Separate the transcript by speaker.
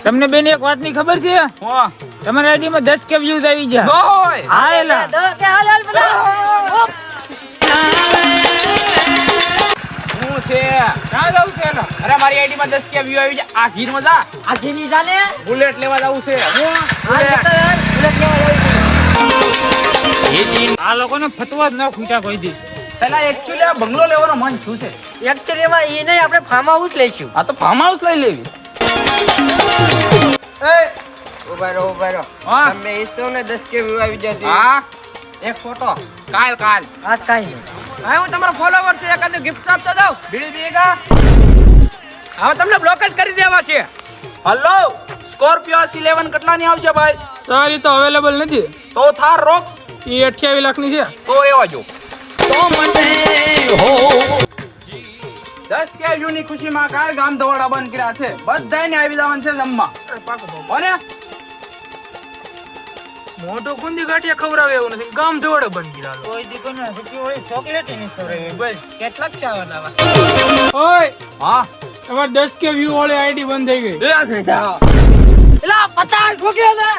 Speaker 1: તમને બેન એક વાત ની ખબર છે? તમારી આઈડી માં 10 કે વ્યૂઝ આવી ગયા. હા એલા
Speaker 2: હાલ બધા
Speaker 3: શું છે?
Speaker 1: ક્યાં જાવ છે એલા?
Speaker 3: અરે મારી આઈડી માં 10 કે વ્યૂ આવી છે. આ ગીર માં જા.
Speaker 2: આ ઘીની જાને
Speaker 3: બુલેટ લેવા જાવું છે.
Speaker 1: આ લોકોને ફતવા જ ન ખૂટા કોઈ દી.
Speaker 3: પેલા એકચ્યુઅલી આ બંગલો લેવાનો મન છું છે.
Speaker 2: એકચ્યુઅલી માં ઈ નહીં આપણે ફાર્મ હાઉસ લઈશું.
Speaker 3: આ તો ફાર્મ હાઉસ લઈ લેવી.
Speaker 2: ઉભા
Speaker 3: હા
Speaker 2: તમે ઈસો ને 10 કે વ્યૂ આવી જતી.
Speaker 3: હા એક ફોટો કાલ
Speaker 2: આજ કાઈ નહીં.
Speaker 1: હા હું તમારો ફોલોવર છે એકાદ ગિફ્ટ આપતા જાવ.
Speaker 3: બીડી પીએગા.
Speaker 1: હવે તમને બ્લોક જ કરી દેવા છે.
Speaker 3: હલો સ્કોર્પિયો S11 કેટલાની આવશે ભાઈ?
Speaker 1: સારી તો અવેલેબલ નથી.
Speaker 3: તો થાર રોક્સ
Speaker 1: એ 28 લાખ ની છે.
Speaker 3: તો એવા જો. તો મને હો 10 કે વ્યૂ ની ખુશીમાં કાલ ગામ ધોવાડા બંધ કર્યા છે. બધાને આવી જવાનું છે જમવા. કોને?
Speaker 1: મોટો કુંદી ગાંઠિયા ખવડાવે એવું નથી. ગામ ધોડે બંધ કર્યા. કોઈ દીકો ને સકી ચોકલેટ ની ખવડાવે. બોલ કેટલાક છે આવા? ઓય
Speaker 3: હા
Speaker 1: તમાર 10 કે વ્યૂ વાળી આઈડી બંધ થઈ ગઈ.
Speaker 2: એલા 50 ઠોક્યા છે.